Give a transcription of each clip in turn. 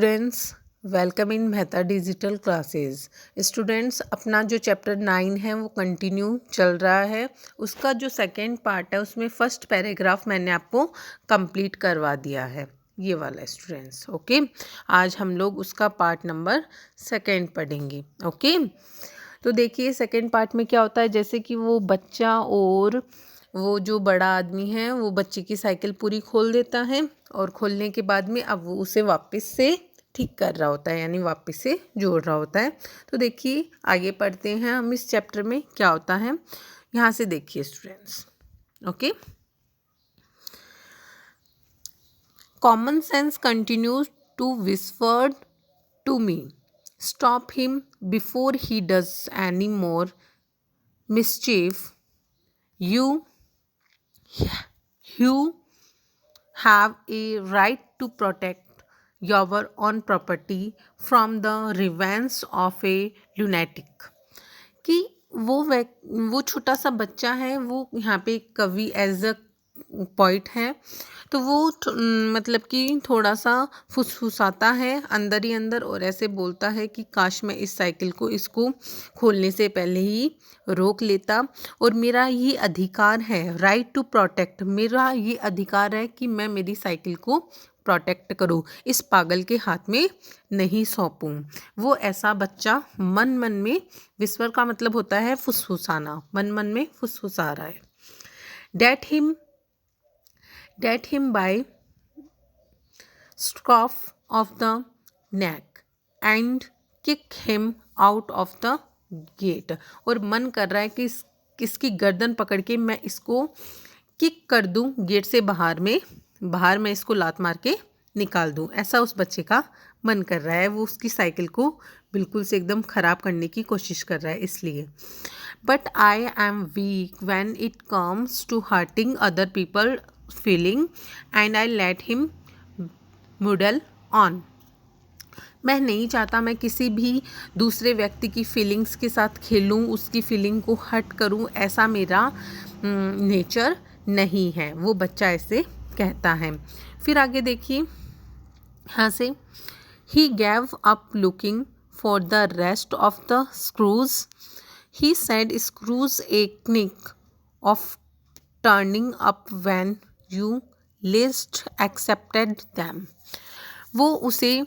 Students, welcome in Mehta digital classes. Students, अपना जो chapter 9 है वो कंटिन्यू चल रहा है। उसका जो सेकंड पार्ट है उसमें फर्स्ट पैराग्राफ मैंने आपको कंप्लीट करवा दिया है, ये वाला स्टूडेंट्स। ओके, आज हम लोग उसका पार्ट नंबर सेकंड पढ़ेंगे। ओके, तो देखिए सेकंड पार्ट में क्या होता है, जैसे कि वो बच्चा और वो जो बड़ा आदमी है वो बच्चे की साइकिल पूरी खोल देता है और खोलने के बाद में अब वो उसे वापस से ठीक कर रहा होता है, यानी वापस से जोड़ रहा होता है। तो देखिए आगे पढ़ते हैं हम इस चैप्टर में क्या होता है। यहाँ से देखिए students. Okay, common sense continues to whispered to me, stop him before he does any more mischief. You have a right to protect your own property from the revenge of a lunatic. कि वो छोटा सा बच्चा है, वो यहाँ पे कवि एज अ पॉइंट है, तो वो मतलब कि थोड़ा सा फुसफुसाता है अंदर ही अंदर और ऐसे बोलता है कि काश मैं इस साइकिल को इसको खोलने से पहले ही रोक लेता, और मेरा ये अधिकार है, राइट टू प्रोटेक्ट, मेरा ये अधिकार है कि मैं मेरी साइकिल को प्रोटेक्ट करूँ, इस पागल के हाथ में नहीं सौंपूं। वो ऐसा बच्चा मन मन में, विस्पर का मतलब होता है फुसफुसाना, मन मन में फुसफुसा रहा है। Date him by scruff of the neck and kick him out of the gate। और मन कर रहा है कि इसकी गर्दन पकड़ के मैं इसको किक कर दूं गेट से बाहर मैं इसको लात मार के निकाल दूं, ऐसा उस बच्चे का मन कर रहा है। वो उसकी साइकिल को बिल्कुल से एकदम ख़राब करने की कोशिश कर रहा है इसलिए। But I am weak when it comes to hurting other people feeling and I let him muddle on. मैं नहीं चाहता मैं किसी भी दूसरे व्यक्ति की फीलिंग्स के साथ खेलूं, उसकी फीलिंग को हर्ट करूं, ऐसा मेरा नेचर नहीं है, वो बच्चा ऐसे कहता है। फिर आगे देखिए यहाँ से, he gave up looking for the rest of the screws, he said screws a knack of turning up when you least expected them. वो उसे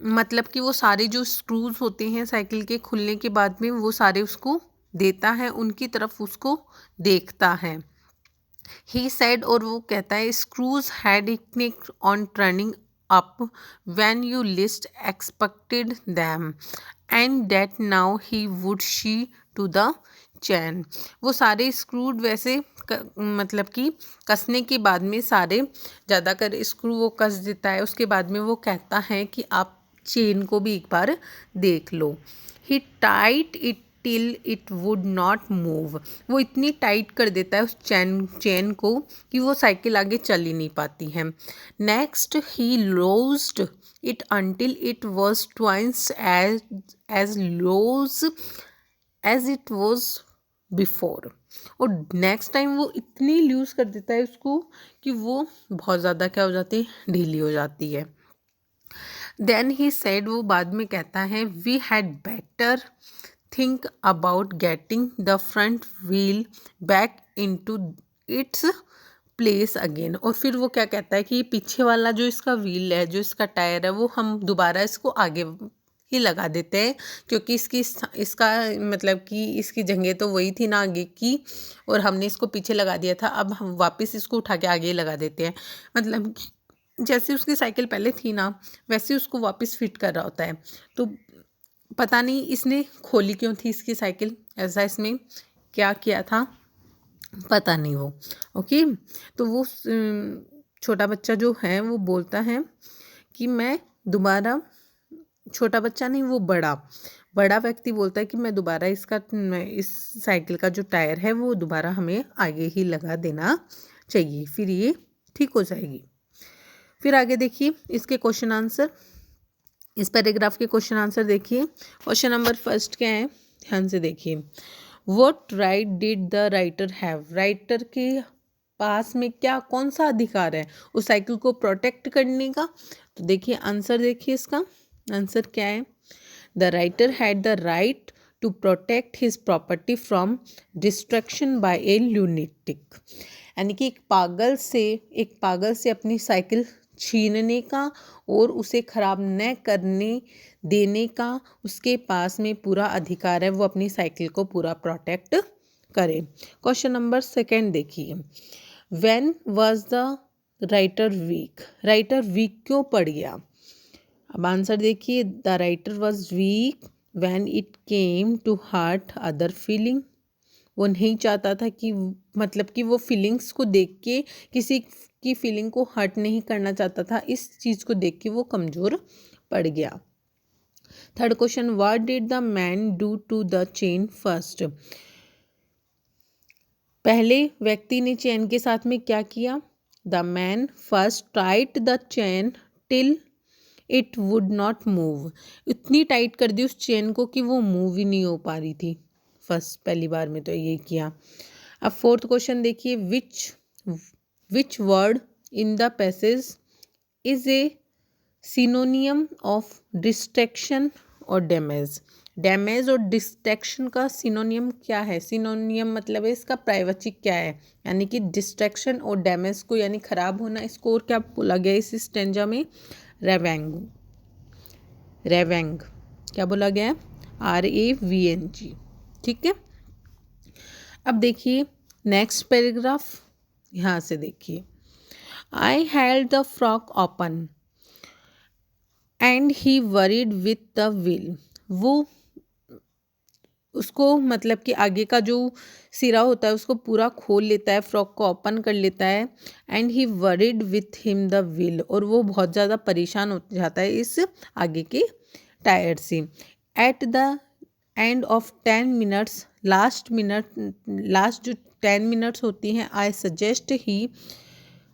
मतलब कि वो सारे जो स्क्रूज होते हैं साइकिल के खुलने के बाद में वो सारे उसको देता है, उनकी तरफ उसको देखता है। ही सेड, और वो कहता है, screws had a knack on turning up when you least expected them and that now he would she to the chain. वो सारे स्क्रूड वैसे मतलब कि कसने के बाद में सारे ज़्यादा कर स्क्रू वो कस देता है, उसके बाद में वो कहता है कि आप चेन को भी एक बार देख लो। He tight it till it would not move. वो इतनी टाइट कर देता है उस चेन को कि वो साइकिल आगे चल ही नहीं पाती है। Next he loosed it until it was twice as loose as it was before. और नेक्स्ट टाइम वो इतनी लूज़ कर देता है उसको कि वो बहुत ज़्यादा क्या हो जाती है, ढीली हो जाती है। देन ही सेड, वो बाद में कहता है, we had better think about getting the front wheel back into its place again. और फिर वो क्या कहता है कि पीछे वाला जो इसका व्हील है, जो इसका टायर है, वो हम दोबारा इसको आगे ही लगा देते हैं, क्योंकि इसका मतलब कि इसकी जगह तो वही थी ना आगे की, और हमने इसको पीछे लगा दिया था, अब हम वापस इसको उठा के आगे लगा देते हैं। मतलब जैसे उसकी साइकिल पहले थी ना वैसे उसको वापस फिट कर रहा होता है। तो पता नहीं इसने खोली क्यों थी इसकी साइकिल, ऐसा इसमें क्या किया था पता नहीं वो। ओके, तो वो छोटा बच्चा जो है वो बोलता है कि मैं दोबारा, छोटा बच्चा नहीं, वो बड़ा व्यक्ति बोलता है कि मैं दोबारा इस साइकिल का जो टायर है वो दोबारा हमें आगे ही लगा देना चाहिए, फिर ये ठीक हो जाएगी। फिर आगे देखिए इसके क्वेश्चन आंसर, इस पैराग्राफ के क्वेश्चन आंसर देखिए। क्वेश्चन नंबर फर्स्ट क्या है, ध्यान से देखिए। What right did the writer have, writer के पास में क्या कौन सा अधिकार है उस साइकिल को प्रोटेक्ट करने का। तो देखिए आंसर, देखिए इसका आंसर क्या है। The writer had the right to protect his property from destruction by a lunatic, यानी कि एक पागल से अपनी साइकिल छीनने का और उसे खराब न करने देने का उसके पास में पूरा अधिकार है, वो अपनी साइकिल को पूरा प्रोटेक्ट करे। क्वेश्चन नंबर सेकंड देखिए, when was the writer weak, writer weak क्यों पड़ गया। अब आंसर देखिए, the writer was weak when it came to hurt other feeling, वो नहीं चाहता था कि मतलब कि वो फीलिंग्स को देख के किसी की फीलिंग को हर्ट नहीं करना चाहता था, इस चीज़ को देख के वो कमज़ोर पड़ गया। Third question, what did the man do to the chain first, पहले व्यक्ति ने चेन के साथ में क्या किया। The man first tight the chain till it would not move, इतनी टाइट कर दी उस चेन को कि वो मूव ही नहीं हो पा रही थी। फर्स्ट पहली बार में तो ये किया। अब फोर्थ क्वेश्चन देखिए, which word in the passage is a सिनोनियम of distraction और डैमेज, डैमेज और डिस्ट्रैक्शन का सिनोनियम क्या है। सिनोनियम मतलब है इसका प्रायवाचिक क्या है, यानी कि डिस्ट्रैक्शन और डैमेज को यानी खराब होना, इसको और क्या बोला गया इस स्टेंजा में, रेवेंग, रेवेंग क्या बोला गया है, RAVNG। ठीक है। अब देखिए नेक्स्ट पैराग्राफ, यहाँ से देखिए, I held the frock open and he worried with the will, वो उसको मतलब कि आगे का जो सिरा होता है उसको पूरा खोल लेता है, फ्रॉक को ओपन कर लेता है। And he worried with him the wheel, और वो बहुत ज़्यादा परेशान हो जाता है इस आगे के टायर से। At the end of 10 minutes, last जो 10 मिनट्स होती हैं, I suggest he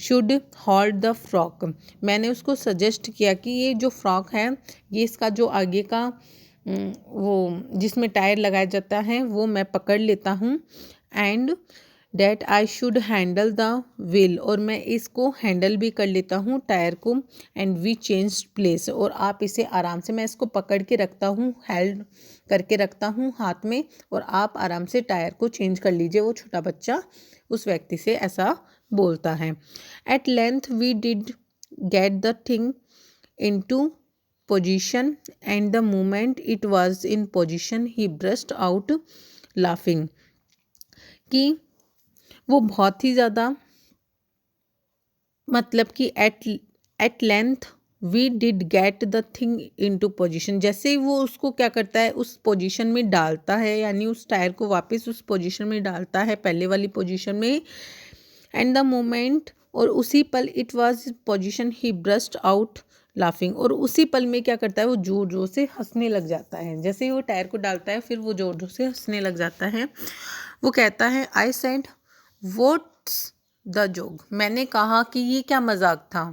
should hold the frock, मैंने उसको सजेस्ट किया कि ये जो फ्रॉक है, ये इसका जो आगे का वो जिसमें टायर लगाया जाता है वो मैं पकड़ लेता हूँ। And that I should handle the wheel, और मैं इसको हैंडल भी कर लेता हूँ टायर को। एंड वी चेंज प्लेस, और आप इसे आराम से, मैं इसको पकड़ के रखता हूँ, हेल्ड करके रखता हूँ हाथ में, और आप आराम से टायर को चेंज कर लीजिए। वो छोटा बच्चा उस व्यक्ति से ऐसा बोलता है। At length we did get the thing in to position, and the moment it was in position he burst out laughing, कि वो बहुत ही ज़्यादा मतलब कि at length we did get the thing into position, जैसे ही वो उसको क्या करता है उस पोजीशन में डालता है, यानी उस टायर को वापस उस पोजीशन में डालता है पहले वाली पोजीशन में। एंड द मोमेंट, और उसी पल, it was position he burst out laughing, और उसी पल में क्या करता है वो जोर जोर से हंसने लग जाता है। जैसे ही वो टायर को डालता है फिर वो जोर जोर से हंसने लग जाता है। वो कहता है, I said what's the joke, मैंने कहा कि ये क्या मजाक था।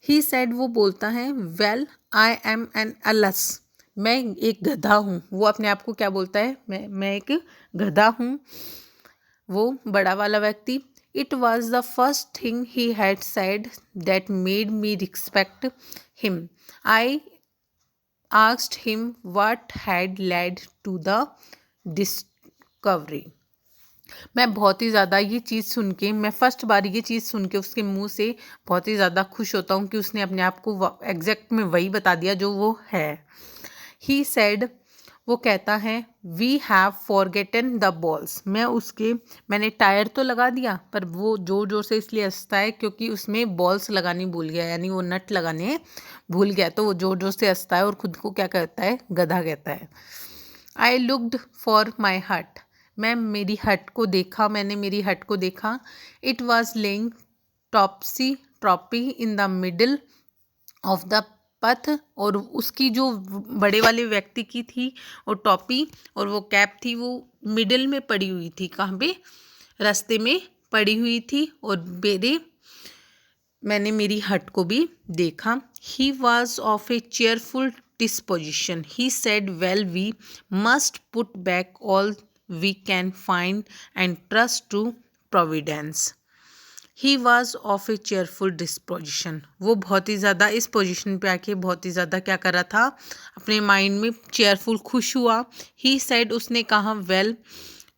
ही सेड, वो बोलता है, वेल आई एम एन अलस, मैं एक गधा हूँ। वो अपने आप को क्या बोलता है, मैं एक गधा हूँ, वो बड़ा वाला व्यक्ति। It was the first thing he had said that made me respect him. I asked him what had led to the discovery. मैं बहुत ही ज़्यादा ये चीज़ सुन के, मैं फर्स्ट बार ये चीज़ सुन के उसके मुंह से बहुत ही ज़्यादा खुश होता हूँ कि उसने अपने आप को एग्जैक्ट में वही बता दिया जो वो है। He said, वो कहता है, we have forgotten the balls, मैंने टायर तो लगा दिया, पर वो जोर जोर से इसलिए हंसता है क्योंकि उसमें बॉल्स लगानी भूल गया, यानी वो नट लगाने भूल गया, तो वो जोर जोर से हंसता है और खुद को क्या कहता है, गधा कहता है। आई लुक्ड फॉर माई हट, मैंने मेरी हट को देखा। It was laying टॉपसी trophy in the middle of the path, और उसकी जो बड़े वाले व्यक्ति की थी और टोपी और वो कैप थी वो मिडिल में पड़ी हुई थी, कहाँ पे, रास्ते में पड़ी हुई थी, और मैंने मेरी हट को भी देखा। He was of a cheerful disposition, he said, well we must put back all we can find and trust to providence. He was of a cheerful disposition, वो बहुत ही ज़्यादा इस पोजिशन पे आके बहुत ही ज़्यादा क्या कर रहा था, अपने माइंड में चेयरफुल खुश हुआ। ही सेड, उसने कहा, well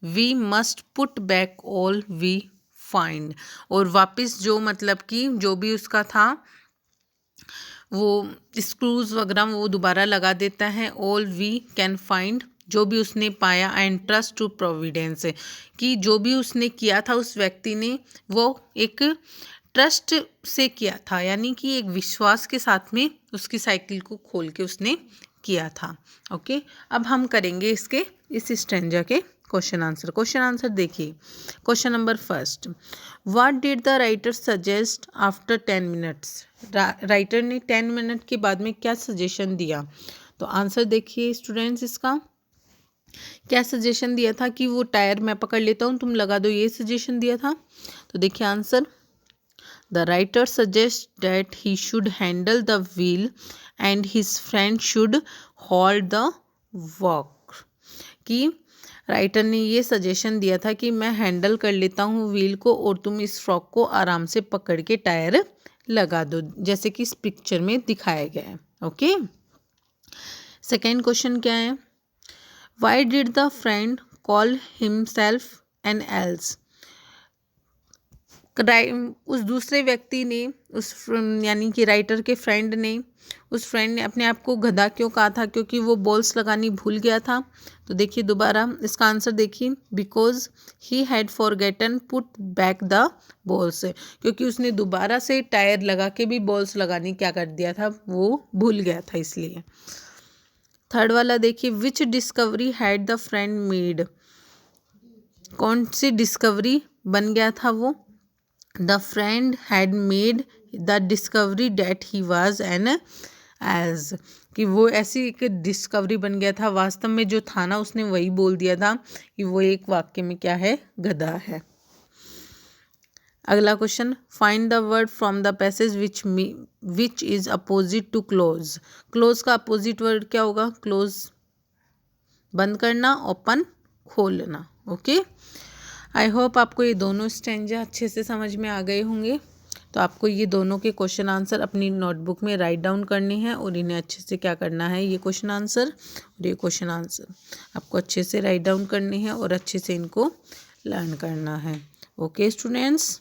we must put back all we find, और वापस जो मतलब कि जो भी उसका था वो स्क्रूज वगैरह वो दोबारा लगा देता है। ऑल वी कैन फाइंड, जो भी उसने पाया, एंड ट्रस्ट टू प्रोविडेंस, कि जो भी उसने किया था उस व्यक्ति ने वो एक ट्रस्ट से किया था, यानी कि एक विश्वास के साथ में उसकी साइकिल को खोल के उसने किया था। ओके, अब हम करेंगे इसके इस स्ट्रेंजर के क्वेश्चन आंसर देखिए। Question number first, what did the writer suggest after 10 minutes, writer ने 10 मिनट के बाद में क्या सजेशन दिया। तो आंसर देखिए स्टूडेंट्स, इसका क्या सजेशन दिया था कि वो टायर मैं पकड़ लेता हूँ तुम लगा दो, ये सजेशन दिया था। तो देखिए answer, the writer suggest that he should handle the wheel and his friend should hold the walk, कि राइटर ने ये सजेशन दिया था कि मैं हैंडल कर लेता हूँ व्हील को और तुम इस फ्रॉक को आराम से पकड़ के टायर लगा दो, जैसे कि इस पिक्चर में दिखाया गया है। ओके, सेकेंड क्वेश्चन क्या है, why did the friend call himself an ass, उस दूसरे व्यक्ति ने यानी कि राइटर के फ्रेंड ने अपने आप को गधा क्यों कहा था, क्योंकि वो बॉल्स लगानी भूल गया था। तो देखिए दोबारा इसका आंसर देखिए, because he had forgotten put back the balls, क्योंकि उसने दोबारा से टायर लगा के भी बॉल्स लगानी क्या कर दिया था, वो भूल गया था इसलिए। थर्ड वाला देखिए, which discovery had the friend made, कौन सी डिस्कवरी बन गया था वो, the friend had made the discovery that he was an age, कि वो ऐसी एक डिस्कवरी बन गया था, वास्तव में जो था ना उसने वही बोल दिया था कि वो एक वाक्य में क्या है, गधा है। अगला question, find the word from the passage which is opposite to close, close का अपोजिट वर्ड क्या होगा, क्लोज बंद करना, ओपन खोलना। ओके, आई होप आपको ये दोनों स्ट्रेंजर अच्छे से समझ में आ गए होंगे। तो आपको ये दोनों के क्वेश्चन आंसर अपनी नोटबुक में राइट डाउन करने हैं और इन्हें अच्छे से क्या करना है, ये क्वेश्चन आंसर और ये क्वेश्चन आंसर आपको अच्छे से राइट डाउन करने हैं और अच्छे से इनको लर्न करना है। Okay students.